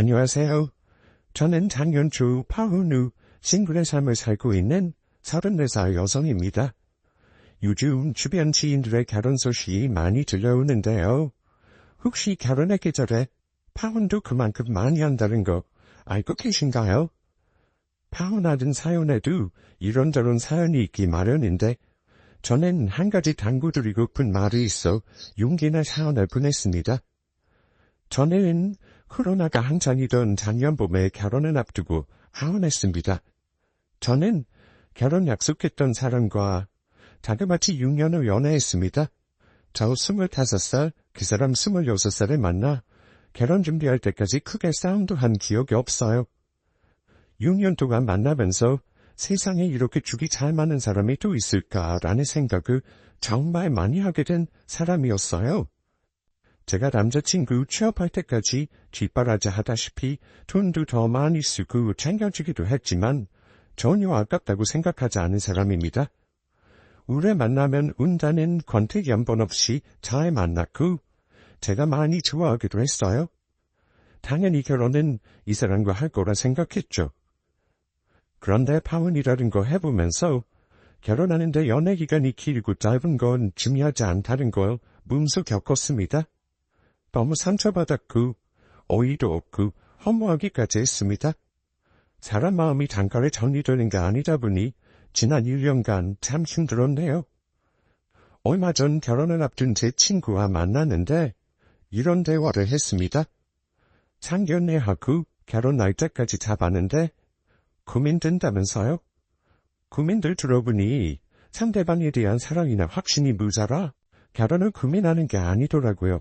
안녕하세요. 저는 작년 초 파혼 후 싱글의 삶을 살고 있는 34살 여성입니다. 요즘 주변 지인들의 결혼 소식이 많이 들려오는데요. 혹시 결혼하기 전에 파혼도 그만큼 많이 한다는 거 알고 계신가요? 파혼하던 사연에도 이런저런 사연이 있기 마련인데 저는 한 가지 당부드리고픈 말이 있어 용기나 사연을 보냈습니다. 저는 코로나가 한창이던 작년 봄에 결혼을 앞두고 하원했습니다. 저는 결혼 약속했던 사람과 자그마치 6년을 연애했습니다. 저 25살, 그 사람 26살을 만나 결혼 준비할 때까지 크게 싸움도 한 기억이 없어요. 6년 동안 만나면서 세상에 이렇게 죽이 잘 맞는 사람이 또 있을까라는 생각을 정말 많이 하게 된 사람이었어요. 제가 남자친구 취업할 때까지 뒷바라지 하다시피 돈도 더 많이 쓰고 챙겨주기도 했지만 전혀 아깝다고 생각하지 않은 사람입니다. 오래 만나면 온다는 권태 연번 없이 잘 만났고 제가 많이 좋아하기도 했어요. 당연히 결혼은 이 사람과 할 거라 생각했죠. 그런데 파혼이라는 거 해보면서 결혼하는데 연애 기간이 길고 짧은 건 중요하지 않다는 걸 몸소 겪었습니다. 너무 상처받았고 어이도 없고 허무하기까지 했습니다. 사람 마음이 단칼에 정리되는 게 아니다 보니 지난 1년간 참 힘들었네요. 얼마 전 결혼을 앞둔 제 친구와 만났는데 이런 대화를 했습니다. 상견례하고 결혼 날짜까지 잡았는데 고민된다면서요? 고민들 들어보니 상대방에 대한 사랑이나 확신이 모자라 결혼을 고민하는 게 아니더라고요.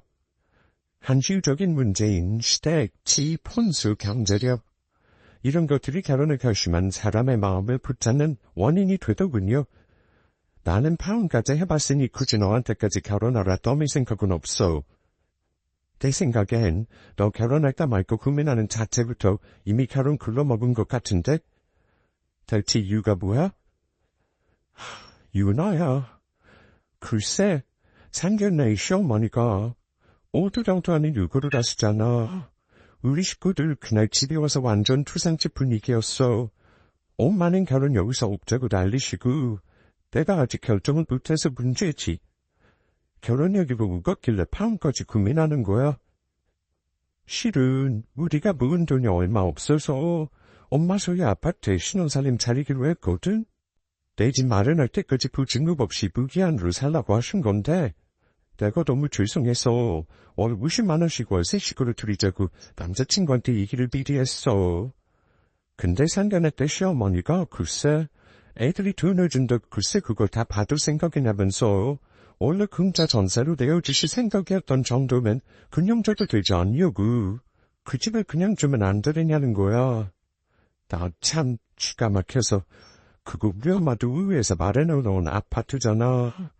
한시적인 문제인 시댁, 집, 혼수, 경제력 이런 것들이 결혼을 결심한 사람의 마음을 붙잡는 원인이 되더군요. 나는 파혼까지 해봤으니 굳이 너한테까지 결혼하라 떠밀 생각은 없어. 내 생각엔 너 결혼할까 말까 고민하는 자체부터 이미 결혼 글러먹은 것 같은데? 대체 이유가 뭐야? 유나야. 글쎄, 상견례 시어머니가 오두정도 아닌 누구를 하시잖아. 우리 식구들 그날 집에 와서 완전 투상집 분위기였어. 엄마는 결혼 여기서 없자고 난리시고 내가 아직 결정을 못해서 문제지. 결혼여기로 무겁길래 파혼까지 고민하는 거야. 실은 우리가 모은 돈이 얼마 없어서 엄마 소유 아파트에 신혼살림 차리기로 했거든. 내 집 마련할 때까지 보증금 없이 무기한으로 살라고 하신 건데 내가 너무 죄송해서 월 50만 원씩 월세식으로 드리자고 남자친구한테 얘기를 미리 했어. 근데 상견례 때 시어머니가 글쎄 애들이 돈을 준다고 글쎄 그걸 다 받을 생각이냐면서 원래 금자 전세로 내어주실 생각이었던 정도면 그냥 줘도 되지 않냐고. 그 집을 그냥 주면 안 되느냐는 거야. 나 참 기가 막혀서 그거 우리 엄마도 의회에서 말해놓은 아파트잖아.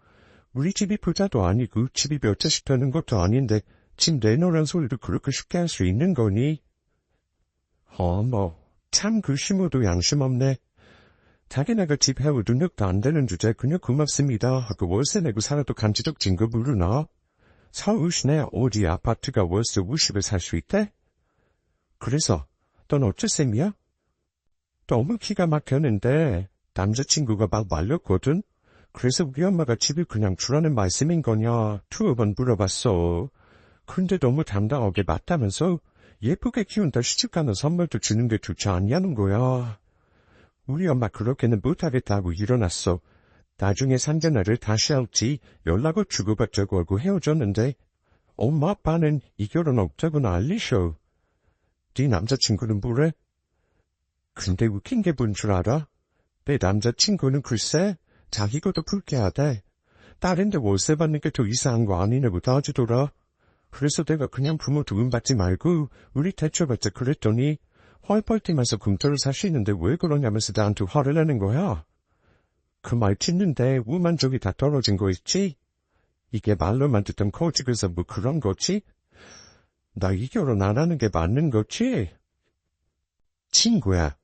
우리 집이 부자도 아니고 집이 몇 채씩 되는 것도 아닌데 집 내놓으란 소리도 그렇게 쉽게 할 수 있는 거니? 참 그 시무도 양심 없네. 자기네가 집 해오 능력도 안 되는 주제 그냥 고맙습니다 하고 월세 내고 살아도 간지적 증거 모르나? 서울 시내 어디 아파트가 월세 50에 살 수 있대? 그래서 넌 어쩔 셈이야? 너무 기가 막혔는데 남자친구가 막 말렸거든? 그래서 우리 엄마가 집을 그냥 주라는 말씀인 거냐 2번 물어봤어. 근데 너무 당당하게 맞다면서 예쁘게 키운다 시집가는 선물도 주는 게 좋지 않냐는 거야. 우리 엄마 그렇게는 못하겠다고 일어났어. 나중에 상견례를 다시 할지 연락을 주고받자고 하고 헤어졌는데 엄마 아빠는 이 결혼 없다고 난리셔. 네 남자친구는 뭐래? 근데 웃긴 게 뭔 줄 알아? 내 남자친구는 글쎄 자기가 더 불쾌하대. 딸인데 월세 받는 게 더 이상한 거 아니냐고 따지더라. 그래서 내가 그냥 부모 도움 받지 말고 우리 대처받자 그랬더니 헐벌 뛰면서 금토를 사시는데 왜 그러냐면서 나한테 화를 내는 거야. 그 말 듣는데 우만족이 다 떨어진 거 있지? 이게 말로만 듣던 거짓에서 뭐 그런 거지? 나 이 결혼 안 하는 게 맞는 거지? 친구야,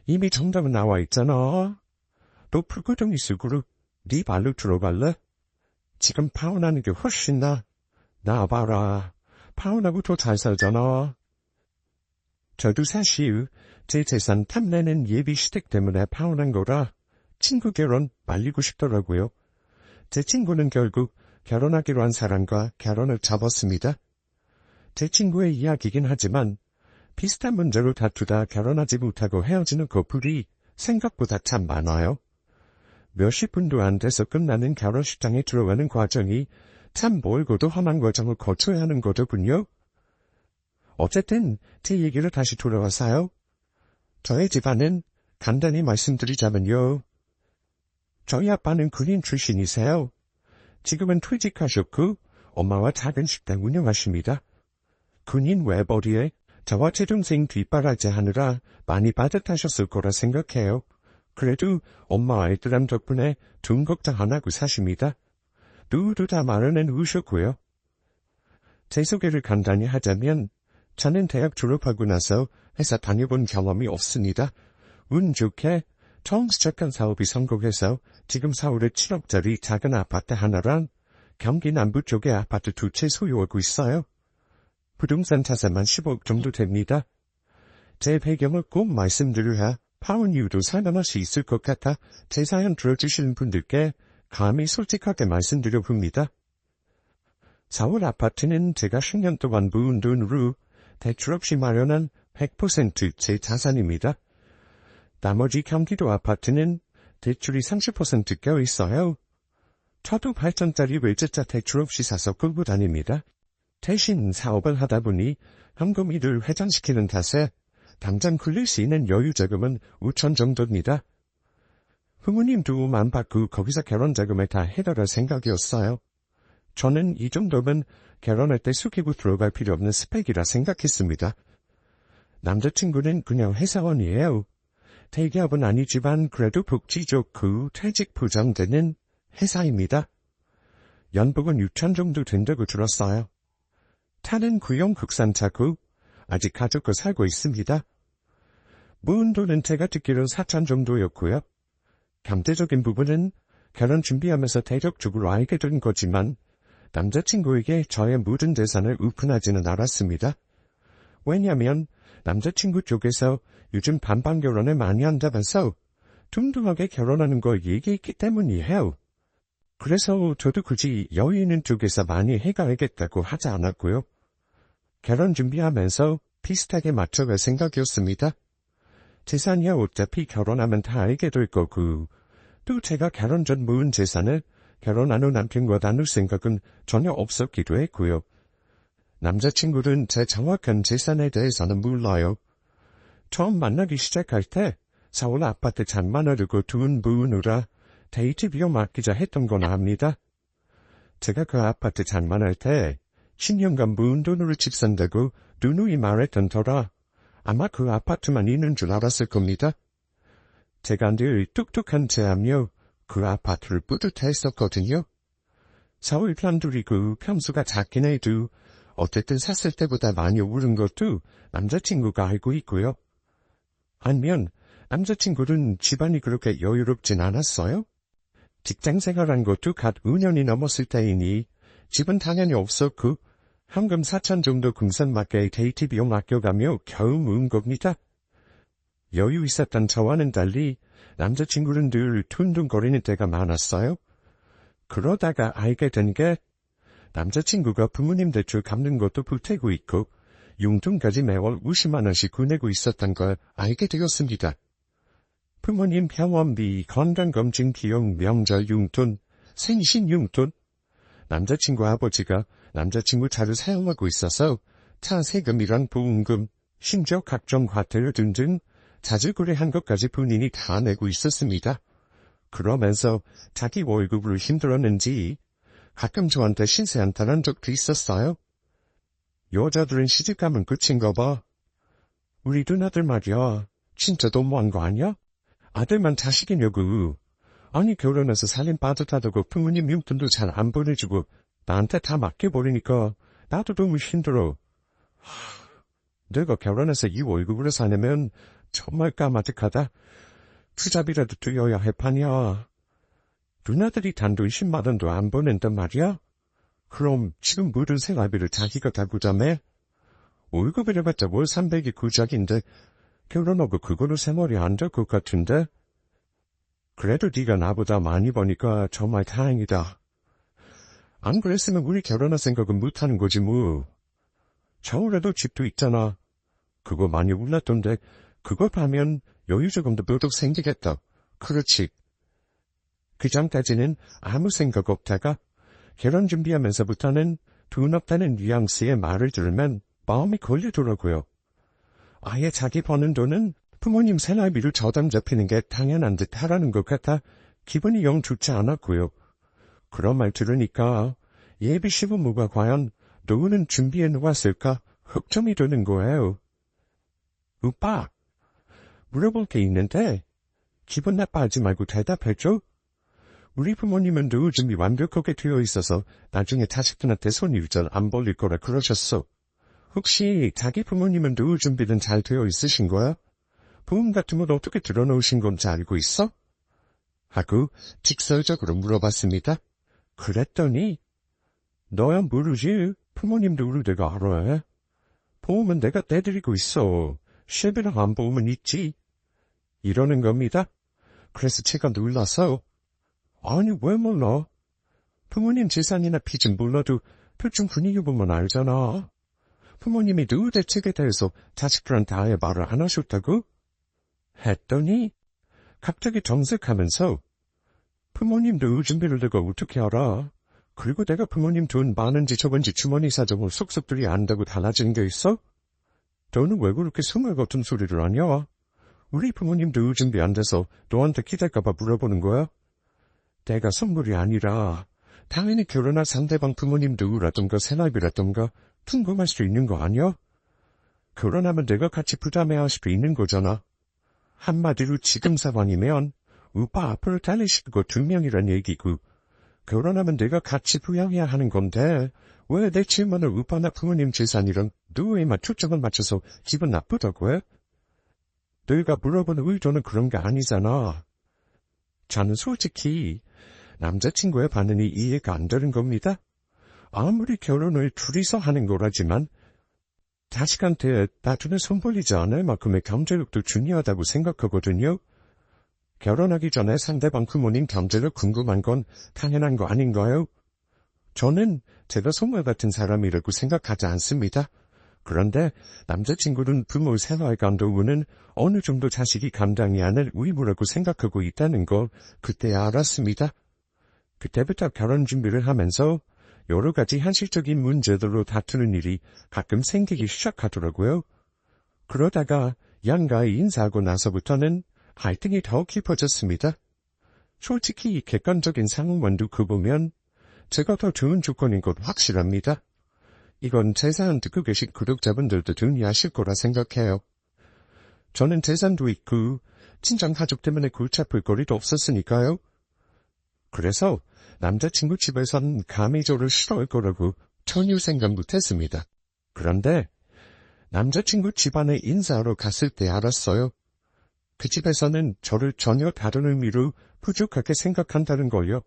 이미 정답은 나와 있잖아. 너 풀구덩이 속으로 네 발로 들어갈래? 지금 파혼하는 게 훨씬 나아봐라. 파혼하고 더 잘 살잖아. 저도 사실 제 재산 탐내는 예비 시댁 때문에 파혼한 거라 친구 결혼 말리고 싶더라고요. 제 친구는 결국 결혼하기로 한 사람과 결혼을 잡았습니다. 제 친구의 이야기긴 하지만 비슷한 문제로 다투다 결혼하지 못하고 헤어지는 커플이 생각보다 참 많아요. 몇십 분도 안 돼서 끝나는 결혼식장에 들어가는 과정이 참 멀고도 험한 과정을 거쳐야 하는 거더군요. 어쨌든 제 얘기를 다시 돌아와서요. 저의 집안은 간단히 말씀드리자면요. 저희 아빠는 군인 출신이세요. 지금은 퇴직하셨고 엄마와 작은 식당 운영하십니다. 군인 외벌이에 저와 제 동생 뒷바라지 하느라 많이 빠듯하셨을 거라 생각해요. 그래도 엄마 아이들람 덕분에 돈 걱정 안 하고 사십니다. 누구도 다 마련해 우셨고요. 제 소개를 간단히 하자면 저는 대학 졸업하고 나서 회사 다녀본 경험이 없습니다. 운 좋게 처음 시작한 사업이 성공해서 지금 서울에 7억짜리 작은 아파트 하나랑 경기 남부 쪽에 아파트 2채 소유하고 있어요. 부동산 자산만 10억 정도 됩니다. 제 배경을 꼭 말씀드려야 파혼 이유도 설명할 수 있을 것 같아 제 사연 들어주시는 분들께 감히 솔직하게 말씀드려 봅니다. 서울 아파트는 제가 10년 동안 모은 돈으로 대출 없이 마련한 100% 제 자산입니다. 나머지 경기도 아파트는 대출이 30% 껴있어요. 저도 8천짜리 외제차 대출 없이 사서 끌고 다닙니다. 대신 사업을 하다 보니 현금이를 회전시키는 탓에 당장 굴릴 수 있는 여유 자금은 5천 정도입니다. 부모님 도움만 받고 거기서 결혼 자금에 다 해결할 생각이었어요. 저는 이 정도면 결혼할 때 숙이고 들어갈 필요 없는 스펙이라 생각했습니다. 남자친구는 그냥 회사원이에요. 대기업은 아니지만 그래도 복지 좋고 퇴직 보장되는 회사입니다. 연봉은 6천 정도 된다고 들었어요. 차는 구형 국산차고 아직 가족과 살고 있습니다. 모은 돈은 제가 듣기로 4천 정도였고요. 경제적인 부분은 결혼 준비하면서 대략적으로 알게 된 거지만 남자친구에게 저의 모든 재산을 오픈하지는 않았습니다. 왜냐면 남자친구 쪽에서 요즘 반반 결혼을 많이 한다면서 둥둥하게 결혼하는 걸 얘기했기 때문이에요. 그래서 저도 굳이 여유 있는 쪽에서 많이 해가야겠다고 하지 않았고요. 결혼 준비하면서 비슷하게 맞춰갈 생각이었습니다. 재산이야 어차피 결혼하면 다 알게 될 거고 또 제가 결혼 전 모은 재산을 결혼한 후 남편과 나눌 생각은 전혀 없었기도 했고요. 남자친구는 제 정확한 재산에 대해서는 몰라요. 처음 만나기 시작할 때 서울 아파트 잔만 하려고 돈 모으느라 데이트 비용 아끼자 했던 건 압니다. 제가 그 아파트 잔만 할 때 10년간 모은 돈으로 집 산다고 누누이 말했던 터라 아마 그 아파트만 있는 줄 알았을 겁니다. 제가 늘 뚝뚝한 제암요 그 아파트를 뿌듯해했었거든요. 서울 편들이고 평수가 작긴 해도 어쨌든 샀을 때보다 많이 오른 것도 남자친구가 알고 있고요. 반면 남자친구는 집안이 그렇게 여유롭진 않았어요. 직장생활한 것도 갓 5년이 넘었을 때이니 집은 당연히 없었고 현금 4천 정도 궁산맞게 데이트 비용 아껴가며 겨우 모은 겁니다. 여유 있었던 저와는 달리 남자친구는 늘 퉁퉁거리는 때가 많았어요. 그러다가 알게 된 게 남자친구가 부모님 대출 갚는 것도 보태고 있고 용돈까지 매월 50만 원씩 보내고 있었던 걸 알게 되었습니다. 부모님 병원비, 건강검진 비용, 명절 용돈, 생신 용돈. 남자친구 아버지가 남자친구 차를 사용하고 있어서 차 세금이랑 보험금, 심지어 각종 과태료 등등 자주 거래한 것까지 본인이 다 내고 있었습니다. 그러면서 자기 월급으로 힘들었는지 가끔 저한테 신세 한탄한 적도 있었어요. 여자들은 시집가면 끝인가 봐. 우리 누나들 말이야. 진짜 너무한 거 아니야? 아들만 자식이냐고. 아니 결혼해서 살림 빠듯하다고 부모님 용돈도 잘 안 보내주고 나한테 다 맡겨버리니까 나도 너무 힘들어. 내가 결혼해서 이 월급으로 사내면 정말 까마득하다. 투잡이라도 뛰어야 할 판이야. 누나들이 단돈 10만 원도 안 보낸단 말이야? 그럼 지금 모든 생활비를 자기가 다 부담해? 월급이래봤자 월 300이 구작인데 결혼하고 그걸로 생활이 안 될 것 같은데? 그래도 네가 나보다 많이 버니까 정말 다행이다. 안 그랬으면 우리 결혼할 생각은 못하는 거지 뭐. 서울에도 집도 있잖아. 그거 많이 올랐던데 그거 파면 여유 조금도 버덕 생기겠다. 그렇지. 그 전까지는 아무 생각 없다가 결혼 준비하면서부터는 돈 없다는 뉘앙스의 말을 들으면 마음이 걸리더라고요. 아예 자기 버는 돈은 부모님 생활비를 저당 잡히는 게 당연한 듯 하라는 것 같아 기분이 영 좋지 않았고요. 그런 말 들으니까 예비 시부모가 과연 노후는 준비해 놓았을까 걱정이 되는 거예요. 오빠, 물어볼 게 있는데 기분 나빠하지 말고 대답해줘. 우리 부모님은 노후 준비 완벽하게 되어 있어서 나중에 자식들한테 손일절 안 벌릴 거라 그러셨어. 혹시 자기 부모님은 노후 준비는 잘 되어 있으신 거야? 보험 같은 건 어떻게 들어놓으신 건지 알고 있어? 하고 직설적으로 물어봤습니다. 그랬더니 너야 모르지. 부모님도 우리 내가 알아. 보험은 내가 떼드리고 있어. 실비랑 안 보험은 있지. 이러는 겁니다. 그래서 제가 놀라서 아니 왜 몰라? 부모님 재산이나 빚은 몰라도 대충 분위기 보면 알잖아. 부모님이 노후 대책에 대해서 자식들한테 아예 말을 안 하셨다고? 했더니 갑자기 정색하면서 부모님 노후 준비를 내가 어떻게 알아? 그리고 내가 부모님 돈 많은지 적은지 주머니 사정을 속속들이 안다고 달라지는 게 있어? 너는 왜 그렇게 승을 같은 소리를 하냐? 우리 부모님 노후 준비 안 돼서 너한테 기댈까봐 물어보는 거야? 내가 선물이 아니라 당연히 결혼할 상대방 부모님 노후라던가 생활비라던가 궁금할 수 있는 거 아니야? 결혼하면 내가 같이 부담해야 할 수도 있는 거잖아. 한마디로 지금 상황이면 오빠 앞으로 달릴 식구가 2명이란 얘기고 결혼하면 내가 같이 부양해야 하는 건데 왜 내 질문을 오빠나 부모님 재산이랑 노후에만 초점을 맞춰서 기분 나쁘다고 해? 너희가 물어보는 의도는 그런 게 아니잖아. 저는 솔직히 남자친구의 반응이 이해가 안 되는 겁니다. 아무리 결혼을 둘이서 하는 거라지만 자식한테 나중에 손 벌리지 않을 만큼의 경제력도 중요하다고 생각하거든요. 결혼하기 전에 상대방 부모님 경제력 궁금한 건 당연한 거 아닌가요? 저는 제가 선물 같은 사람이라고 생각하지 않습니다. 그런데 남자친구는 부모 생활관 노후는 어느 정도 자식이 감당해야 하는 의무라고 생각하고 있다는 걸 그때 알았습니다. 그때부터 결혼 준비를 하면서 여러 가지 현실적인 문제들로 다투는 일이 가끔 생기기 시작하더라고요. 그러다가 양가에 인사하고 나서부터는 갈등이 더 깊어졌습니다. 솔직히 객관적인 상황만 두고 보면 제가 더 좋은 조건인 것 확실합니다. 이건 제 사연 듣고 계신 구독자분들도 동의하실 거라 생각해요. 저는 재산도 있고 친정 가족 때문에 골치 아플 거리도 없었으니까요. 그래서 남자친구 집에선 감히 저를 싫어할 거라고 전혀 생각 못했습니다. 그런데 남자친구 집안에 인사하러 갔을 때 알았어요. 그 집에서는 저를 전혀 다른 의미로 부족하게 생각한다는 걸요.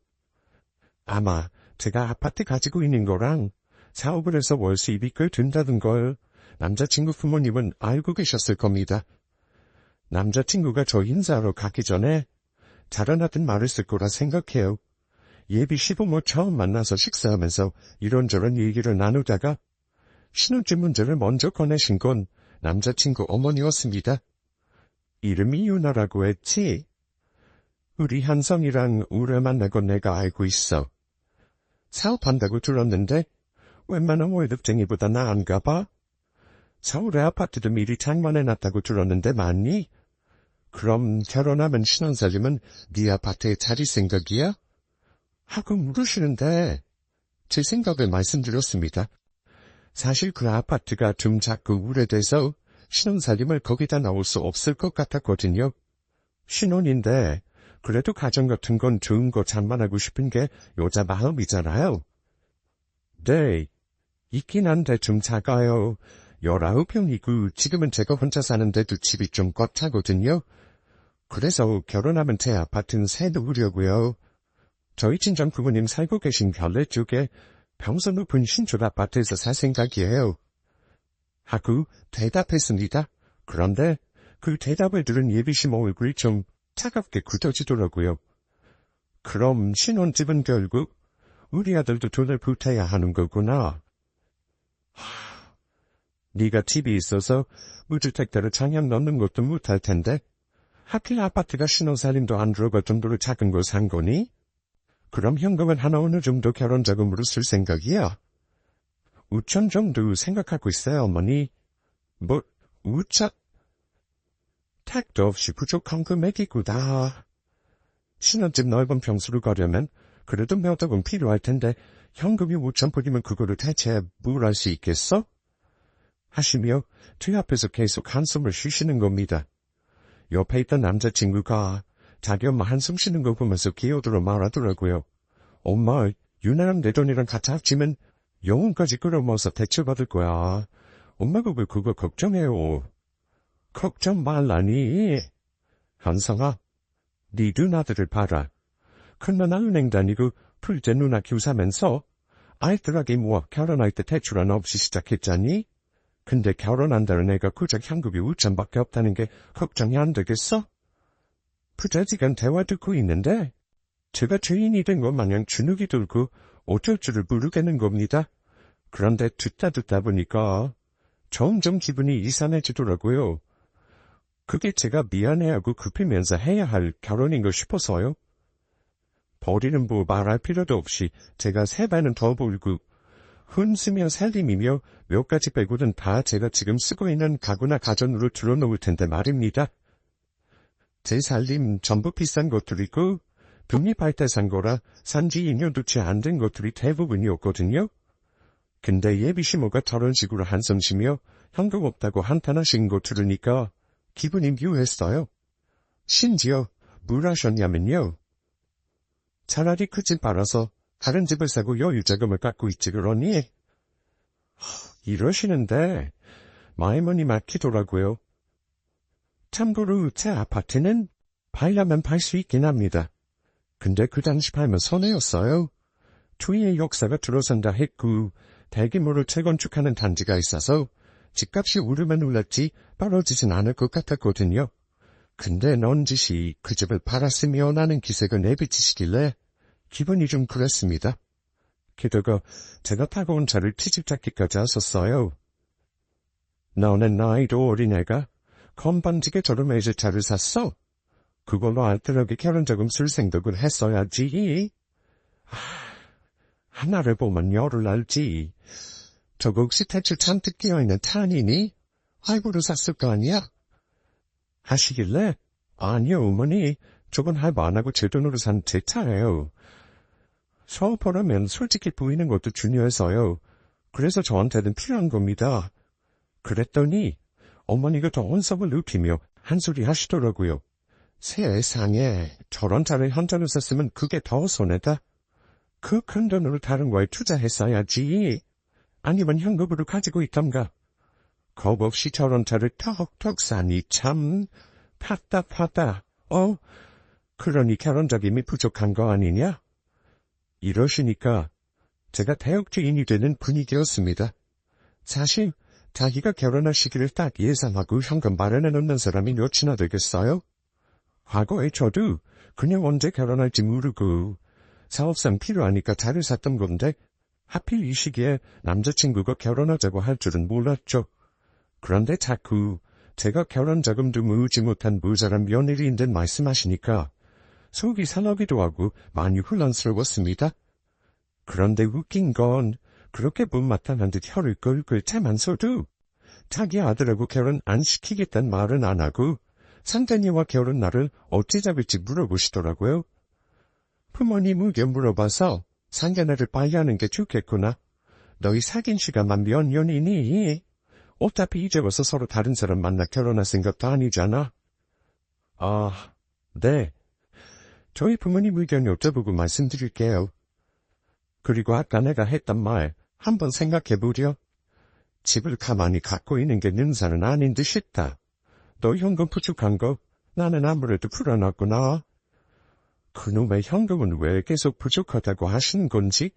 아마 제가 아파트 가지고 있는 거랑 사업을 해서 월 수입이 꽤 된다는 걸 남자친구 부모님은 알고 계셨을 겁니다. 남자친구가 저 인사하러 가기 전에 자라나던 말을 쓸 거라 생각해요. 예비 시부모 처음 만나서 식사하면서 이런저런 얘기를 나누다가 신혼집 문제를 먼저 꺼내신 건 남자친구 어머니였습니다. 이름이 유나라고 했지? 우리 한성이랑 오래 만나고 내가 알고 있어. 사업한다고 들었는데 웬만한 월급쟁이보다 나은가 봐? 서울의 아파트도 미리 장만해놨다고 들었는데 맞니? 그럼 결혼하면 신혼살림은 네 아파트에 차릴 생각이야? 하고 물으시는데 제 생각을 말씀드렸습니다. 사실 그 아파트가 좀 작고 오래돼서 신혼살림을 거기다 넣을 수 없을 것 같았거든요. 신혼인데 그래도 가정 같은 건 좋은 거 장만하고 싶은 게 여자 마음이잖아요. 네, 있긴 한데 좀 작아요. 19평이고 지금은 제가 혼자 사는데도 집이 좀 꽉 차거든요. 그래서 결혼하면 제 아파트는 새 놓으려고요. 저희 친정 부모님 살고 계신 결례 쪽에 평수 높은 신축 아파트에서 살 생각이에요. 하고 대답했습니다. 그런데 그 대답을 들은 예비심 얼굴이 좀 차갑게 굳어지더라고요. 그럼 신혼집은 결국 우리 아들도 돈을 보태야 하는 거구나. 네가 집이 있어서 무주택자를 장양 넣는 것도 못할 텐데 하필 아파트가 신혼살림도 안 들어갈 정도로 작은 걸 산 거니? 그럼 현금은 한 어느 정도 결혼자금으로 쓸 생각이야? 5천 정도 생각하고 있어요, 어머니. 뭐, 5천? 택도 없이 부족한 금액이구나. 신혼집 넓은 평수를 가려면 그래도 몇 억은 필요할 텐데 현금이 5,000불이면 그거를 대체 뭘 할 수 있겠어? 하시며 뒤 앞에서 계속 한숨을 쉬시는 겁니다. 옆에 있던 남자친구가 자기 엄마 한숨 쉬는 거 보면서 기어들어 말하더라고요. 엄마, 유나랑 내 돈이랑 같이 합치면 영혼까지 끌어모아서 대출받을 거야. 엄마가 왜 그거 걱정해요? 걱정 말라니. 현성아, 네 누나들을 봐라. 큰누나 은행 다니고 둘째 누나 교사면서 아이들에게 모아 결혼할 때 대출 하나 없이 시작했잖니? 근데 결혼한다는 애가 고작 현금이 5천밖에 없다는 게 걱정이 안 되겠어? 부자지간 대화 듣고 있는데 제가 죄인이 된 것 마냥 주눅이 들고 어쩔 줄을 모르겠는 겁니다. 그런데 듣다 보니까 점점 기분이 이상해지더라고요. 그게 제가 미안해하고 급히면서 해야 할 결혼인 걸 싶어서요. 버리는 뭐 말할 필요도 없이 제가 3배는 더 벌고 혼수며 살림이며 몇 가지 빼고는 다 제가 지금 쓰고 있는 가구나 가전으로 들어놓을 텐데 말입니다. 제 살림 전부 비싼 것들이고 독립할 때 산 거라 산지 2년도 채 안 된 것들이 대부분이었거든요. 근데 예비시모가 저런 식으로 한숨 쉬며 현금 없다고 한탄하신 거 들으니까 기분이 묘했어요. 심지어 뭘 하셨냐면요. 차라리 그 집 팔아서 다른 집을 사고 여유자금을 갖고 있지 그러니? 이러시는데 마음이 막히더라고요. 참고로 제 아파트는 팔려면 팔 수 있긴 합니다. 근데 그 당시 팔면 손해였어요. 추위의 역사가 들어선다 했고 대규모로 재건축하는 단지가 있어서 집값이 오르면 올랐지 떨어지진 않을 것 같았거든요. 근데 넌지시 그 집을 팔았으면 하는 기색을 내비치시길래 기분이 좀 그랬습니다. 게다가 제가 타고 온 차를 트집잡기까지 하셨어요. 너는 나이도 어린애가 건반지게 저렴해질 차를 샀어? 그걸로 알뜰하게 결혼자금 쓸 생각을 했어야지. 하나를 보면 열을 알지. 저거 혹시 대출 잔뜩 끼어있는 탄이니? 할부로 샀을 거 아니야? 하시길래 아니요 어머니, 저건 할부 안 하고 제 돈으로 산 제 차예요. 셔퍼라면 솔직히 보이는 것도 중요해서요. 그래서 저한테는 필요한 겁니다. 그랬더니 어머니가 더 언성을 높이며 한 소리 하시더라고요. 세상에 저런 차를 현찰로 샀으면 그게 더 손해다. 그 큰 돈으로 다른 거에 투자했어야지. 아니면 현금으로 가지고 있던가. 겁 없이 저런 차를 턱턱 사니 참 답답하다. 그러니 결혼자금이 부족한 거 아니냐? 이러시니까 제가 대역죄인이 되는 분위기였습니다. 사실 자기가 결혼할 시기를 딱 예상하고 현금 마련해 놓는 사람이 몇이나 되겠어요? 과거에 저도 그냥 언제 결혼할지 모르고 사업상 필요하니까 차를 샀던 건데 하필 이 시기에 남자친구가 결혼하자고 할 줄은 몰랐죠. 그런데 자꾸 제가 결혼자금도 모으지 못한 모자란 며느리인 듯 말씀하시니까 속이 상하기도 하고 많이 혼란스러웠습니다. 그런데 웃긴 건 그렇게 못마땅한 듯 혀를 끌끌 차면서도 자기 아들하고 결혼 안 시키겠다는 말은 안 하고 상대녀와 결혼 날을 어찌 잡을지 물어보시더라고요. 부모님 의견 물어봐서 상견례를 빨리 하는 게 좋겠구나. 너희 사귄 시간만 몇 년이니? 어차피 이제 와서 서로 다른 사람 만나 결혼할 생각도 아니잖아. 네. 저희 부모님 의견 여쭤보고 말씀드릴게요. 그리고 아까 내가 했던 말 한번 생각해보려. 집을 가만히 갖고 있는 게 능사는 아닌 듯 싶다. 너 현금 부족한 거 나는 아무래도 불안하구나. 그놈의 현금은 왜 계속 부족하다고 하시는 건지?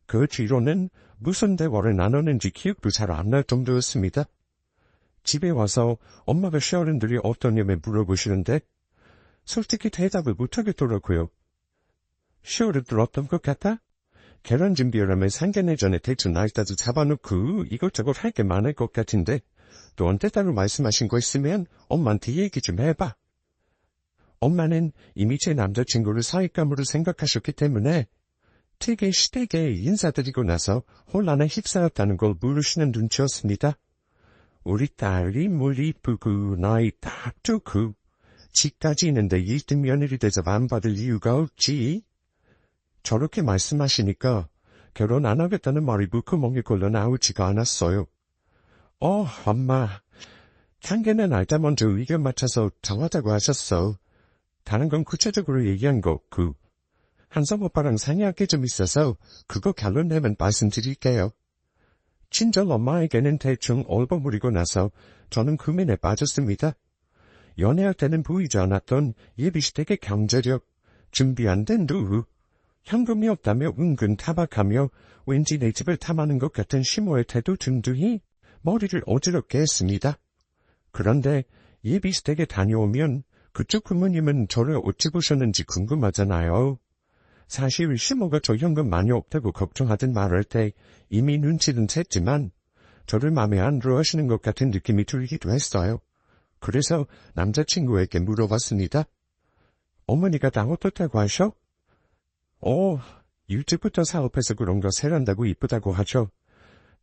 그 뒤로는 무슨 대화를 나눴는지 기억도 잘 안 날 정도였습니다. 집에 와서 엄마가 셔른들이 어떠냐며 물어보시는데 솔직히 대답을 못하겠더라고요. 셔른들 어떤 것 같아? 결혼 준비하려면 상견례 전에 대충 날짜도 잡아놓고 이것저것 할 게 많을 것 같은데 너한테 따로 말씀하신 거 있으면 엄마한테 얘기 좀 해봐. 엄마는 이미 제 남자친구를 사윗감으로 생각하셨기 때문에 되게 시댁에 인사드리고 나서 혼란에 휩싸였다는 걸 모르시는 눈치였습니다. 우리 딸이 뭘 이쁘고 나이 딱 좋고 집까지 있는데 1등 며느리 대접 안 받을 이유가 없지. 저렇게 말씀하시니까 결혼 안 하겠다는 말이 물구멍이 걸려 나오지가 않았어요. 엄마. 상견례 날짜 먼저 의견 맞춰서 정하자고 하셨어. 다른 건 구체적으로 얘기한 거 없고. 한성 오빠랑 상의할 게 좀 있어서 그거 결론 내면 말씀드릴게요. 친절 엄마에게는 대충 얼버무리고 나서 저는 고민에 빠졌습니다. 연애할 때는 보이지 않았던 예비시댁의 경제력, 준비 안 된 노후, 현금이 없다며 은근 타박하며 왠지 내 집을 탐하는 것 같은 시모의 태도 등등이 머리를 어지럽게 했습니다. 그런데 예비시댁에 다녀오면 그쪽 부모님은 저를 어찌 보셨는지 궁금하잖아요. 사실 시모가 저 현금 많이 없다고 걱정하던 말할 때 이미 눈치는 챘지만 저를 마음에 안 들어 하시는 것 같은 느낌이 들기도 했어요. 그래서 남자친구에게 물어봤습니다. 어머니가 다 어떻다고 하셔? 일찍부터 사업해서 그런가 세련되고 이쁘다고 하죠.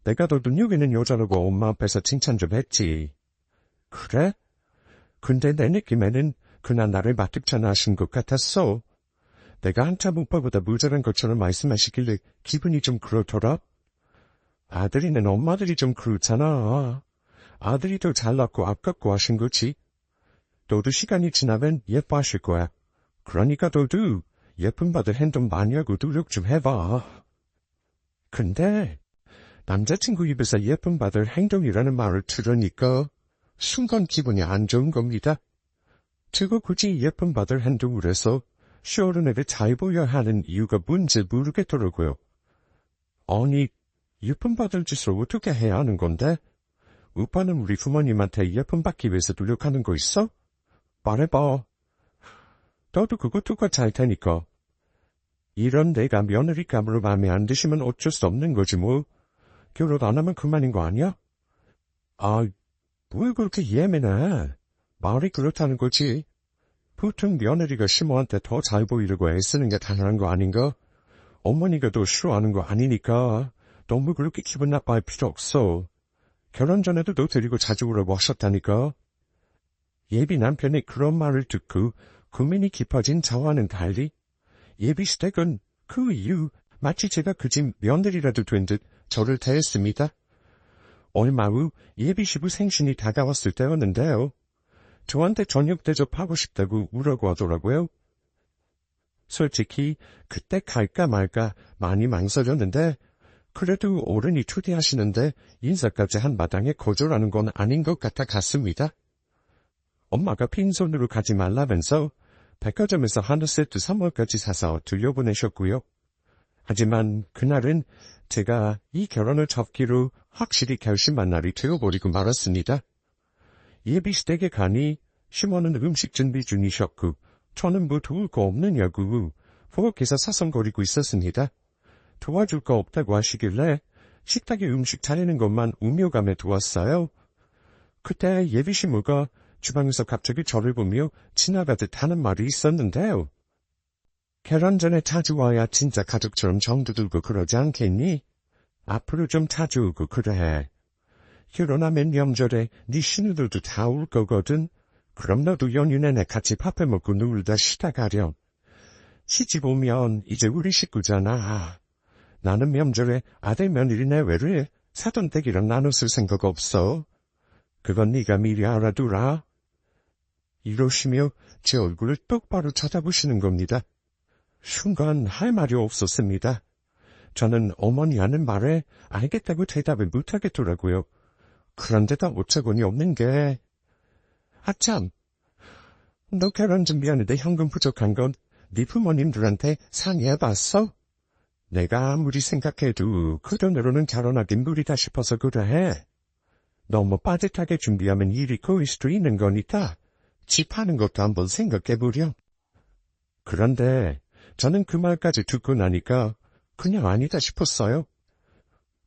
내가 더 눈여겨 있는 여자라고 엄마 앞에서 칭찬 좀 했지. 그래? 근데 내 느낌에는 그날 나를 마뜩잖아 하신 것 같았어. 내가 한참 오빠보다 모자란 것처럼 말씀하시길래 기분이 좀 그렇더라. 아들이는 엄마들이 좀 그렇잖아. 아들이 더 잘났고 아깝고 하신 거지. 너도 시간이 지나면 예뻐하실 거야. 그러니까 너도 예쁨 받을 행동 많이 하고 노력 좀 해봐. 근데 남자친구 입에서 예쁨 받을 행동이라는 말을 들으니까 순간 기분이 안 좋은 겁니다. 제가 굳이 예쁨 받을 행동을 해서 셔른에게 잘 보여야 하는 이유가 뭔지 모르겠더라고요. 아니, 예쁨 받을 짓을 어떻게 해야 하는 건데? 오빠는 우리 부모님한테 예쁨 받기 위해서 노력하는 거 있어? 말해봐. 너도 그것도 잘 테니까. 이런 내가 며느리감으로 마음에 안 드시면 어쩔 수 없는 거지 뭐. 결혼 안 하면 그만인 거 아니야? 뭘 그렇게 예민해. 말이 그렇다는 거지. 보통 며느리가 시모한테 더 잘 보이려고 애쓰는 게 당연한 거 아닌가? 어머니가 더 싫어하는 거 아니니까 너무 그렇게 기분 나빠할 필요 없어. 결혼 전에도 너 데리고 자주 오라고 하셨다니까. 예비 남편이 그런 말을 듣고 고민이 깊어진 저와는 달리 예비시댁은 그 이후 마치 제가 그 집 며느리라도 된 듯 저를 대했습니다. 얼마 후 예비시부 생신이 다가왔을 때였는데요. 저한테 저녁 대접하고 싶다고 우라고 하더라고요. 솔직히 그때 갈까 말까 많이 망설였는데 그래도 어른이 초대하시는데 인사까지 한 마당에 거절하는 건 아닌 것 같아 갔습니다. 엄마가 빈손으로 가지 말라면서 백화점에서 한우 세트 선물까지 사서 들려보내셨고요. 하지만 그날은 제가 이 결혼을 접기로 확실히 결심한 날이 되어버리고 말았습니다. 예비시댁에 가니 시모는 음식 준비 중이셨고 저는 뭐 도울 거 없느냐고 부엌에서 사성거리고 있었습니다. 도와줄 거 없다고 하시길래 식탁에 음식 차리는 것만 우며가며 도왔어요. 그때 예비시모가 주방에서 갑자기 저를 보며 지나가듯 하는 말이 있었는데요. 결혼 전에 자주 와야 진짜 가족처럼 정도 들고 그러지 않겠니? 앞으로 좀 자주 오고 그래. 결혼하면 명절에 네 신우들도 다 올 거거든. 그럼 너도 연휴 내내 같이 밥해 먹고 놀다 쉬다 가렴. 시집 오면 이제 우리 식구잖아. 나는 명절에 아들 며느리 내외를 사돈댁이랑 나눠 쓸 생각 없어. 그건 네가 미리 알아두라. 이러시며 제 얼굴을 똑바로 쳐다보시는 겁니다. 순간 할 말이 없었습니다. 저는 어머니 하는 말에 알겠다고 대답을 못하겠더라고요. 그런데다 어처구니 없는 게 아참, 너 결혼 준비하는데 현금 부족한 건 네 부모님들한테 상의해봤어? 내가 아무리 생각해도 그 돈으로는 결혼하긴 무리다 싶어서 그래. 너무 빠듯하게 준비하면 일이 꼬일 수도 있는 거니까 집 하는 것도 한번 생각해보렴. 그런데 저는 그 말까지 듣고 나니까 그냥 아니다 싶었어요.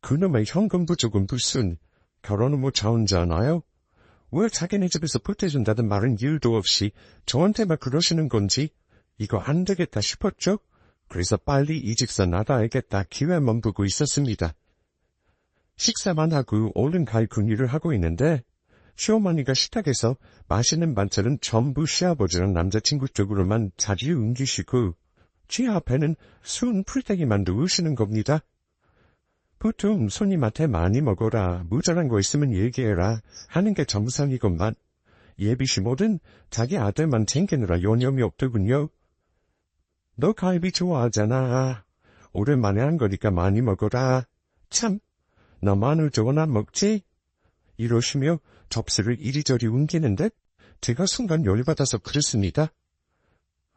그놈의 현금 부족은 무슨 결혼은 뭐 저 혼자나요? 왜 자기네 집에서 보태준다는 말은 일도 없이 저한테만 그러시는 건지 이거 안 되겠다 싶었죠. 그래서 빨리 이 집사 나가야겠다 기회만 보고 있었습니다. 식사만 하고 얼른 갈 군의를 하고 있는데 시어머니가 식탁에서 맛있는 반찬은 전부 시아버지랑 남자친구 쪽으로만 자리를 옮기시고 제 앞에는 순 풀떼기만 두으시는 겁니다. 보통 손님한테 많이 먹어라, 모자란 거 있으면 얘기해라 하는 게 정상이건만 예비시 뭐든 자기 아들만 챙기느라 여념이 없더군요. 너 갈비 좋아하잖아. 오랜만에 한 거니까 많이 먹어라. 참, 너 마늘 저건 안 먹지? 이러시며 접시를 이리저리 옮기는데 제가 순간 열받아서 그랬습니다.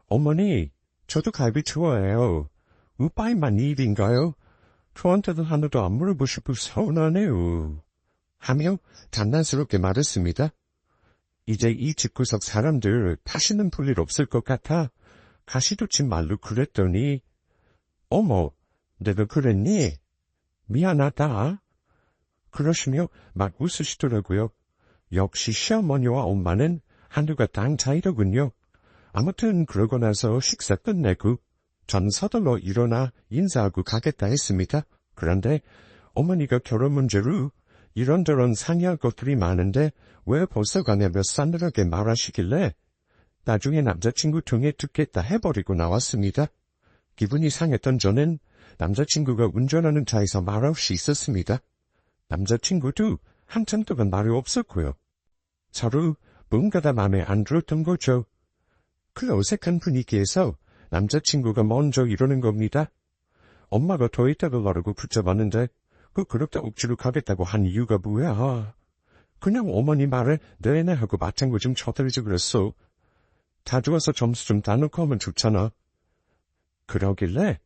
어머니, 저도 갈비 좋아해요. 우빠이만 입인가요? 저한테도 하나도 안 물어보시고 서운하네요. 하며 장난스럽게 말했습니다. 이제 이 집구석 사람들 다시는 볼 일 없을 것 같아 가시돋치 말로 그랬더니 어머, 내가 그랬니? 미안하다. 그러시며 막 웃으시더라고요. 역시 시어머니와 엄마는 한두가 땅 차이더군요. 아무튼 그러고 나서 식사 끝내고 전 서둘러 일어나 인사하고 가겠다 했습니다. 그런데 어머니가 결혼 문제로 이런저런 상의할 것들이 많은데 왜 벌써 가냐며 싸늘하게 말하시길래 나중에 남자친구 통해 듣겠다 해버리고 나왔습니다. 기분이 상했던 저는 남자친구가 운전하는 차에서 말없이 있었습니다. 남자친구도 한참 동안 말이 없었고요. 서로 뭔가 다 마음에 안 들었던 거죠. 그 어색한 분위기에서 남자친구가 먼저 이러는 겁니다. 엄마가 더 있다 가라고 붙잡았는데 그렇게 억지로 가겠다고 한 이유가 뭐야? 그냥 어머니 말에 네네 하고 맞장구 좀 쳐드리지 그랬어. 다 좋아서 점수 좀 다 놓고 하면 좋잖아. 그러길래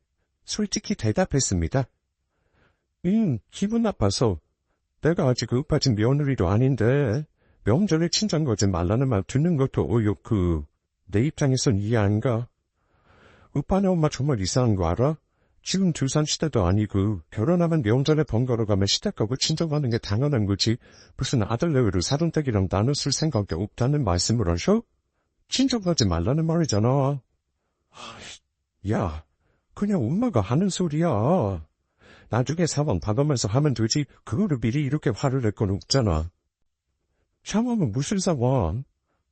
솔직히 대답했습니다. 기분 나빠서. 내가 아직 윽빠진 며느리도 아닌데 명절에 친정 가지 말라는 말 듣는 것도 어이없고 내 입장에선 이해 안 가. 오빠네 엄마 정말 이상한 거 알아? 지금 두산 시대도 아니고 결혼하면 명절에 번거로 가면 시댁 가고 친정 가는 게 당연한 거지 무슨 아들 내외로 사돈댁이랑 나눴을 생각이 없다는 말씀을 하셔? 친정 가지 말라는 말이잖아. 야, 그냥 엄마가 하는 소리야. 나중에 사원 받으면서 하면 되지 그거를 미리 이렇게 화를 낼 건 없잖아. 샤워하면 무슨 사원?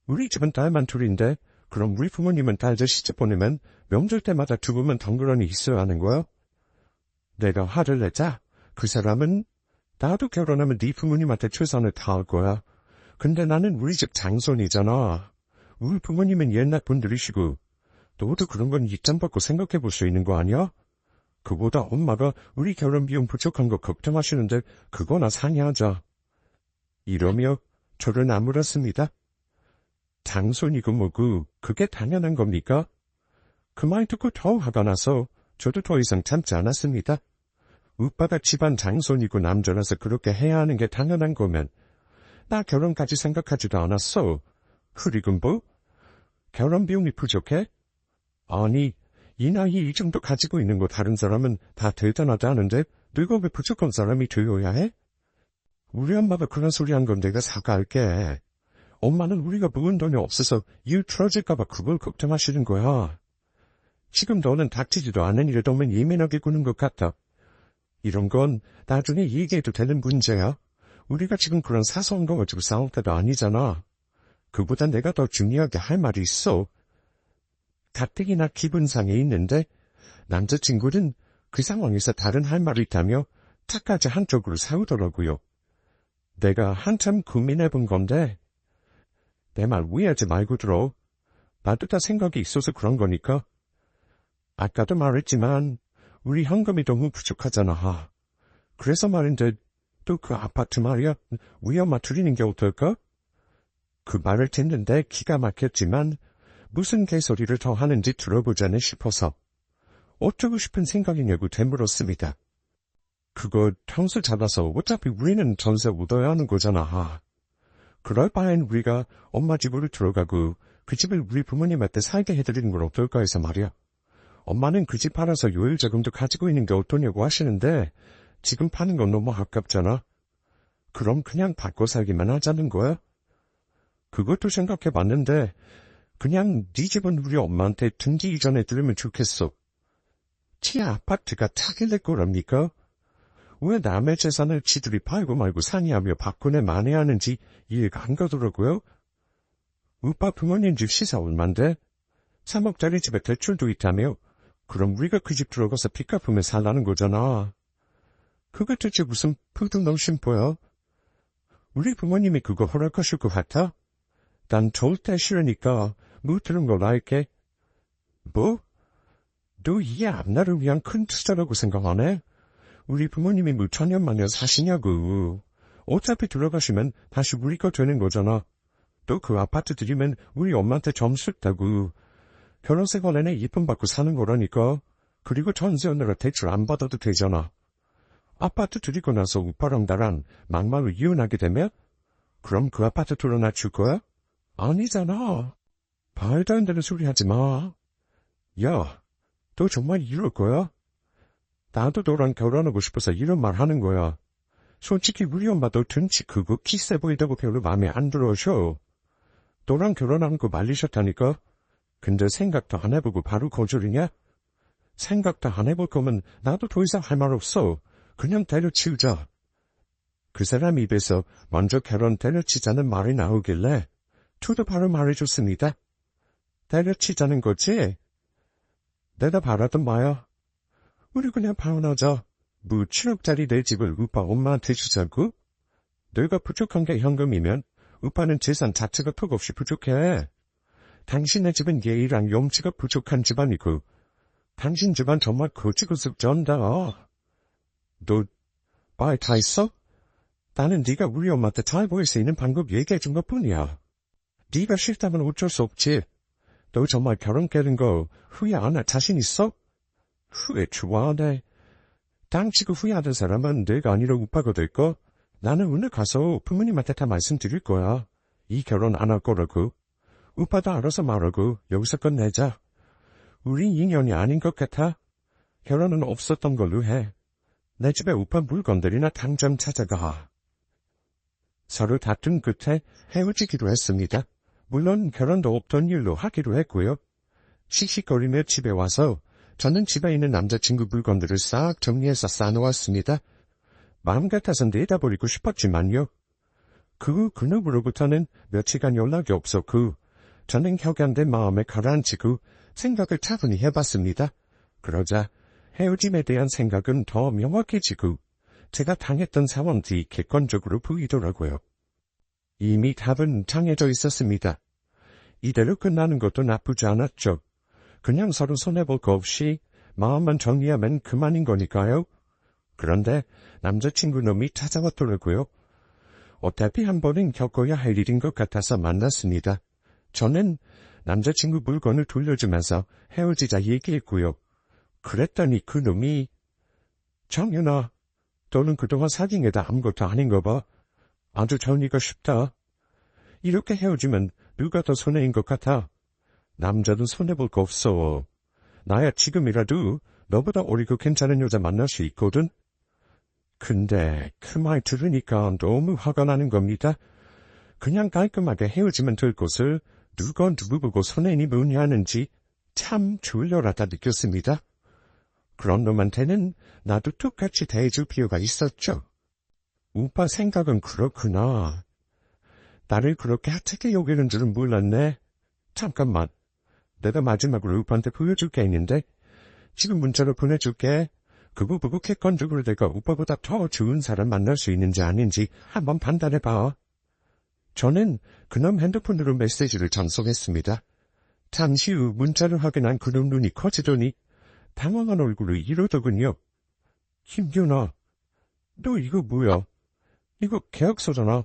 우리 집은 딸만 둘인데 그럼 우리 부모님은 딸들 시집 보내면 명절 때마다 두 분만 덩그러니 있어야 하는 거야? 내가 화를 내자 그 사람은 나도 결혼하면 네 부모님한테 최선을 다할 거야. 근데 나는 우리 집 장손이잖아. 우리 부모님은 옛날 분들이시고 너도 그런 건 입장 받고 생각해 볼 수 있는 거 아니야? 그보다 엄마가 우리 결혼 비용 부족한 거 걱정하시는데 그거나 상의하자. 이러며 저를 나무랐습니다. 장손이고 뭐고 그게 당연한 겁니까? 그 말 듣고 더 화가 나서 저도 더 이상 참지 않았습니다. 오빠가 집안 장손이고 남자라서 그렇게 해야 하는 게 당연한 거면 나 결혼까지 생각하지도 않았어. 그리고 뭐? 결혼 비용이 부족해? 아니, 이 나이에 이 정도 가지고 있는 거 다른 사람은 다 대단하다 하는데 내가 왜 부족한 사람이 되어야 해? 우리 엄마가 그런 소리 한 건 내가 사과할게. 엄마는 우리가 모은 돈이 없어서 일 틀어질까봐 그걸 걱정하시는 거야. 지금 너는 닥치지도 않은 일에 너무 예민하게 구는 것 같아. 이런 건 나중에 얘기해도 되는 문제야. 우리가 지금 그런 사소한 거 가지고 싸울 때도 아니잖아. 그보다 내가 더 중요하게 할 말이 있어. 가뜩이나 기분상에 있는데 남자친구는 그 상황에서 다른 할 말이 있다며 탁까지 한쪽으로 세우더라고요. 내가 한참 고민해본 건데 내 말 오해하지 말고 들어. 나도 다 생각이 있어서 그런 거니까. 아까도 말했지만 우리 현금이 너무 부족하잖아. 그래서 말인데 또 그 아파트 말이야. 우리 엄마 드리는 게 어떨까? 그 말을 듣는데 기가 막혔지만 무슨 개소리를 더 하는지 들어보자네 싶어서 어쩌고 싶은 생각이냐고 되물었습니다. 그거 평소 잡아서 어차피 우리는 전세 얻어야 하는 거잖아. 그럴 바엔 우리가 엄마 집으로 들어가고 그 집을 우리 부모님한테 살게 해드리는 건 어떨까 해서 말이야. 엄마는 그 집 팔아서 요일 자금도 가지고 있는 게 어떠냐고 하시는데 지금 파는 건 너무 아깝잖아. 그럼 그냥 받고 살기만 하자는 거야? 그것도 생각해봤는데 그냥 네 집은 우리 엄마한테 등기 이전에 들으면 좋겠어. 지 아파트가 타길래 거랍니까? 왜 남의 재산을 지들이 팔고 말고 상의하며 바꾸네 만회하는지 이해가 안 가더라고요. 오빠 부모님 집 시세 얼만데? 3억짜리 집에 대출도 있다며? 그럼 우리가 그 집 들어가서 빚 갚으면 살라는 거잖아. 그거 대체 무슨 푸드널 심보야? 우리 부모님이 그거 허락하실 것 같아? 난 절대 싫으니까 못 들은 걸 알게. 뭐? 너 이게 앞날을 위한 큰 투자라고 생각하네? 우리 부모님이 뭐 천년만년 사시냐고. 어차피 들어가시면 다시 우리 거 되는 거잖아. 또 그 아파트 들이면 우리 엄마한테 점수 있다고. 결혼세 관련에 이쁨 받고 사는 거라니까. 그리고 전세 오느라 대출 안 받아도 되잖아. 아파트 들이고 나서 오빠랑 나랑 막말로 이혼하게 되면? 그럼 그 아파트 돌아나 줄 거야? 아니잖아. 말도 안 되는 소리 하지 마. 야, 너 정말 이럴 거야? 나도 너랑 결혼하고 싶어서 이런 말 하는 거야. 솔직히 우리 엄마도 등치 크고 키 세 보이다고 별로 마음에 안 들어셔. 너랑 결혼하는 거 말리셨다니까? 근데 생각도 안 해보고 바로 거절이냐? 생각도 안 해볼 거면 나도 더 이상 할 말 없어. 그냥 때려치우자. 그 사람 입에서 먼저 결혼 때려치자는 말이 나오길래 저도 바로 말해줬습니다. 때려치자는 거지? 내가 바라던 바야. 우리 그냥 파혼하자. 뭐 7억짜리 내 집을 오빠 엄마한테 주자고? 내가 부족한 게 현금이면 오빠는 재산 자체가 턱없이 부족해. 당신의 집은 예의랑 염치가 부족한 집안이고 당신 집안 정말 거지고습 전다. 너 말 다 있어? 나는 네가 우리 엄마한테 잘 보일 수 있는 방법 얘기해준 것뿐이야. 네가 싫다면 어쩔 수 없지. 너 정말 결혼 깨는 거 후회 안 할 자신 있어? 후회 좋아하네. 당치고 후회하던 사람은 내가 아니라 오빠가 될거? 나는 오늘 가서 부모님한테 다 말씀드릴 거야. 이 결혼 안 할 거라고. 오빠도 알아서 말하고 여기서 끝내자. 우리 인연이 아닌 것 같아. 결혼은 없었던 걸로 해. 내 집에 오빠 물건들이나 당장 찾아가. 서로 다툰 끝에 헤어지기로 했습니다. 물론 결혼도 없던 일로 하기로 했고요. 씩씩거리며 집에 와서 저는 집에 있는 남자친구 물건들을 싹 정리해서 싸놓았습니다. 마음 같아서 내다버리고 싶었지만요. 그놈으로부터는 며칠간 연락이 없었고 저는 격양된 마음에 가라앉히고 생각을 차분히 해봤습니다. 그러자 헤어짐에 대한 생각은 더 명확해지고 제가 당했던 상황이 객관적으로 보이더라고요. 이미 답은 정해져 있었습니다. 이대로 끝나는 것도 나쁘지 않았죠. 그냥 서로 손해볼 거 없이 마음만 정리하면 그만인 거니까요. 그런데 남자친구 놈이 찾아왔더라고요. 어차피 한 번은 겪어야 할 일인 것 같아서 만났습니다. 저는 남자친구 물건을 돌려주면서 헤어지자 얘기했고요. 그랬더니 그 놈이 정윤아, 너는 그동안 사귄 게 다 아무것도 아닌가 봐. 아주 정리가 쉽다. 이렇게 헤어지면 누가 더 손해인 것 같아. 남자도 손해볼 거 없어. 나야 지금이라도 너보다 어리고 괜찮은 여자 만날 수 있거든. 근데 그 말 들으니까 너무 화가 나는 겁니다. 그냥 깔끔하게 헤어지면 될 것을 누가 누구 보고 손해니 뭐니 하는지 참 졸렬하다 느꼈습니다. 그런 놈한테는 나도 똑같이 대해줄 필요가 있었죠. 오빠 생각은 그렇구나. 나를 그렇게 하찮게 여기는 줄은 몰랐네. 잠깐만. 내가 마지막으로 오빠한테 보여줄 게 있는데 지금 문자로 보내줄게. 그거 보고 객관적으로 내가 오빠보다 더 좋은 사람 만날 수 있는지 아닌지 한번 판단해봐. 저는 그놈 핸드폰으로 메시지를 전송했습니다. 잠시 후 문자를 확인한 그놈 눈이 커지더니 당황한 얼굴로 이러더군요. 김균아, 너 이거 뭐야? 이거 계약서잖아.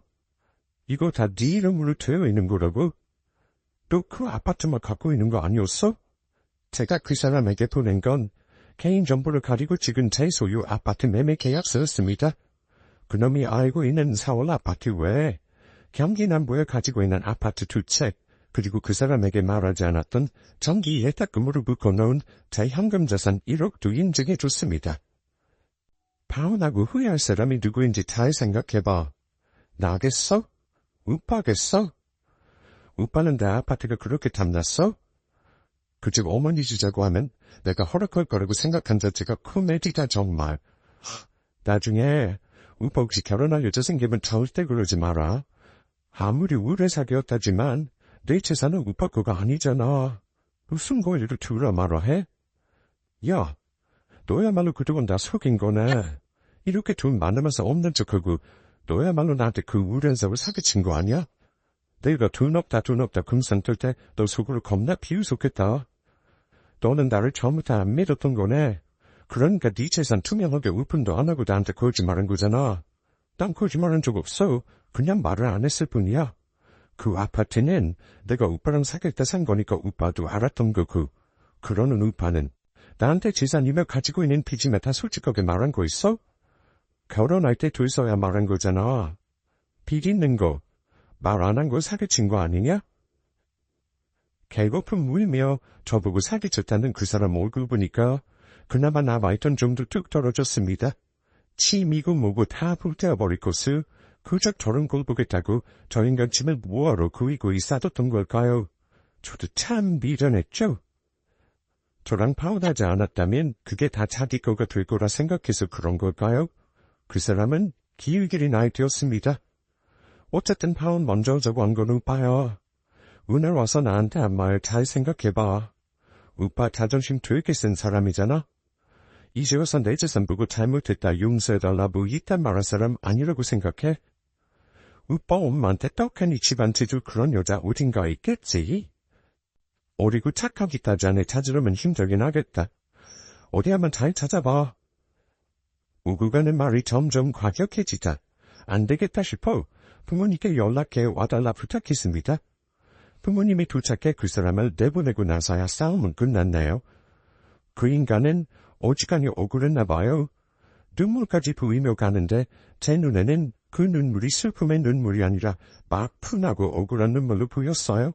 이거 다 네 이름으로 되어 있는 거라고? 너 그 아파트만 갖고 있는 거 아니었어? 제가 그 사람에게 보낸 건 개인정보를 가리고 찍은 제 소유 아파트 매매 계약서였습니다. 그놈이 알고 있는 서울 아파트 외에 경기 남부에 가지고 있는 아파트 2채, 그리고 그 사람에게 말하지 않았던 정기 예탁금으로 묶어놓은 제 현금자산 1억도 인증해줬습니다. 파혼하고 후회할 사람이 누구인지 잘 생각해봐. 나겠어? 우빠겠어? 우빠는 내 아파트가 그렇게 탐났어? 그쪽 어머니 주자고 하면 내가 허락할 거라고 생각한 자체가 코미디다 정말. 나중에 우빠 혹시 결혼할 여자 생기면 절대 그러지 마라. 아무리 오래 사귀었다지만 내 재산은 우빠 거가 아니잖아. 무슨 권리를 두라 말아 해? 야, 너야말로 그동안 나 속인 거네. 이렇게 돈 많으면서 없는 척하고 너야말로 나한테 그 우련사를 사기친 거 아니야? 내가 돈 없다 금산 뜰 때 너 속으로 겁나 비웃었겠다. 너는 나를 처음부터 안 믿었던 거네. 그러니까 네 재산 투명하게 오픈도 안 하고 나한테 거짓말한 거잖아. 난 거짓말한 적 없어. 그냥 말을 안 했을 뿐이야. 그 아파트는 내가 오빠랑 사귈 때 산 거니까 오빠도 알았던 거고. 그러는 오빠는 나한테 재산이며 가지고 있는 빚이며 다 솔직하게 말한 거 있어? 결혼할 때 둘서야 말한 거잖아. 빚 있는 거, 말 안 한 거 사기친 거 아니냐? 개고픈 물며 저보고 사기쳤다는 그 사람 얼굴 보니까 그나마 남아있던 좀도 뚝 떨어졌습니다. 침이고 뭐고 다 불태워버릴 것을 그저 저런 걸 보겠다고 저 인간 침을 뭐하러 구이구이 싸뒀던 걸까요? 저도 참 미련했죠. 저랑 파혼하지 않았다면 그게 다 자기 거가 될 거라 생각해서 그런 걸까요? 그 사람은 기울길이 나이트였습니다. 어쨌든 파혼 먼저 저거 한 건 오빠야. 오늘 와서 나한테 한 말 잘 생각해봐. 오빠 자존심 되게 센 사람이잖아. 이제 와서 내 재산 보고 잘못했다 용서해달라고 이딴 말할 사람 아니라고 생각해? 오빠 엄마한테 떡하니 집안 지줄 그런 여자 어딘가 있겠지? 어리고 착하기 따자네 찾으려면 힘들긴 하겠다. 어디 한번 잘 찾아봐. 오고 가는 말이 점점 과격해지다. 안 되겠다 싶어 부모님께 연락해 와달라 부탁했습니다. 부모님이 도착해 그 사람을 내보내고 나서야 싸움은 끝났네요. 그 인간은 어지간히 억울했나 봐요. 눈물까지 보이며 가는데 제 눈에는 그 눈물이 슬픔의 눈물이 아니라 막 푼하고 억울한 눈물로 보였어요.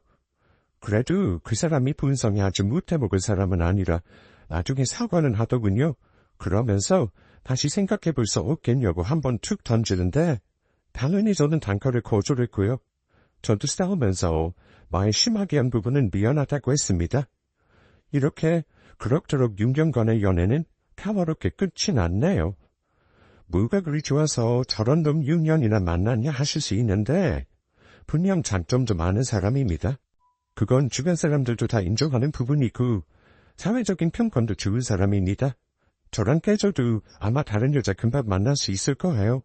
그래도 그 사람이 분성이 아주 못해먹을 사람은 아니라 나중에 사과는 하더군요. 그러면서 다시 생각해볼 수 없겠냐고 한번 툭 던지는데 당연히 저는 단칼에 거절했고요. 저도 싸우면서 말 심하게 한 부분은 미안하다고 했습니다. 이렇게 그럭저럭 6년간의 연애는 평화롭게 끝이 났네요. 뭐가 그리 좋아서 저런 놈 6년이나 만났냐 하실 수 있는데 분명 장점도 많은 사람입니다. 그건 주변 사람들도 다 인정하는 부분이고 사회적인 평판도 좋은 사람입니다. 저랑 깨져도 아마 다른 여자 금방 만날 수 있을 거예요.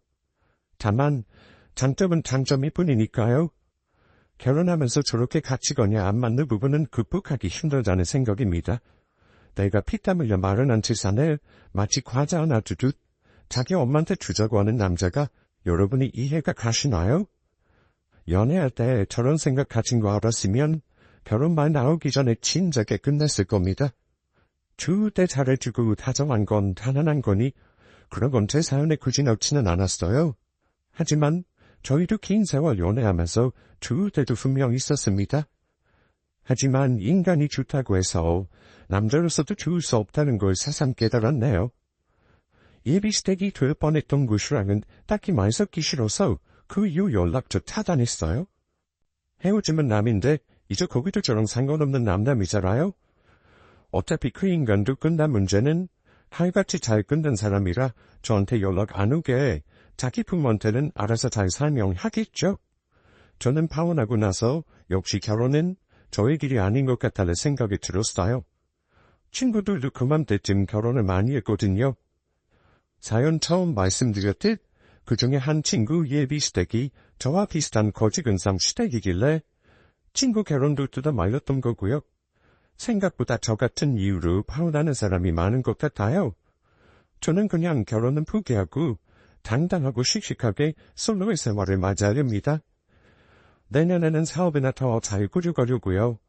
다만 장점은 장점일 뿐이니까요. 결혼하면서 저렇게 가치관이 안 맞는 부분은 극복하기 힘들다는 생각입니다. 내가 피땀 흘려 마련한 재산을 마치 과자 하나 두듯 자기 엄마한테 주자고 하는 남자가 여러분이 이해가 가시나요? 연애할 때 저런 생각 가진 거 알았으면 결혼 말 나오기 전에 진작에 끝냈을 겁니다. 줄 때 잘해주고 다정한 건 단단한 거니 그런 건 제 사연에 굳이 넣지는 않았어요. 하지만 저희도 긴 세월 연애하면서 좋을 때도 분명 있었습니다. 하지만 인간이 좋다고 해서 남자로서도 좋을 수 없다는 걸 새삼 깨달았네요. 예비스택이 될 뻔했던 구슈랑은 딱히 말 섞기 싫어서 그 이후 연락도 차단했어요. 헤어지면 남인데 이제 거기도 저랑 상관없는 남남이잖아요. 어차피 그 인간도 끝난 문제는 칼같이 잘 끝낸 사람이라 저한테 연락 안 오게 자기 부모한테는 알아서 잘 설명하겠죠. 저는 파혼하고 나서 역시 결혼은 저의 길이 아닌 것 같다는 생각이 들었어요. 친구들도 그맘때쯤 결혼을 많이 했거든요. 사연 처음 말씀드렸듯 그 중에 한 친구 예비시댁이 저와 비슷한 거지근상 시댁이길래 친구 결혼도 뜯어 말렸던 거고요. 생각보다 저 같은 이유로 파혼하는 사람이 많은 것 같아요. 저는 그냥 결혼은 포기하고 당당하고 씩씩하게 솔로의 생활을 맞이하렵니다. 내년에는 사업이나 더 잘 꾸려가려고요.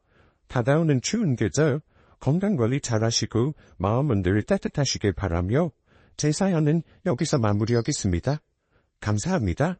다가오는 추운 계절, 건강관리 잘하시고 마음은 늘 따뜻하시길 바라며 제 사연은 여기서 마무리하겠습니다. 감사합니다.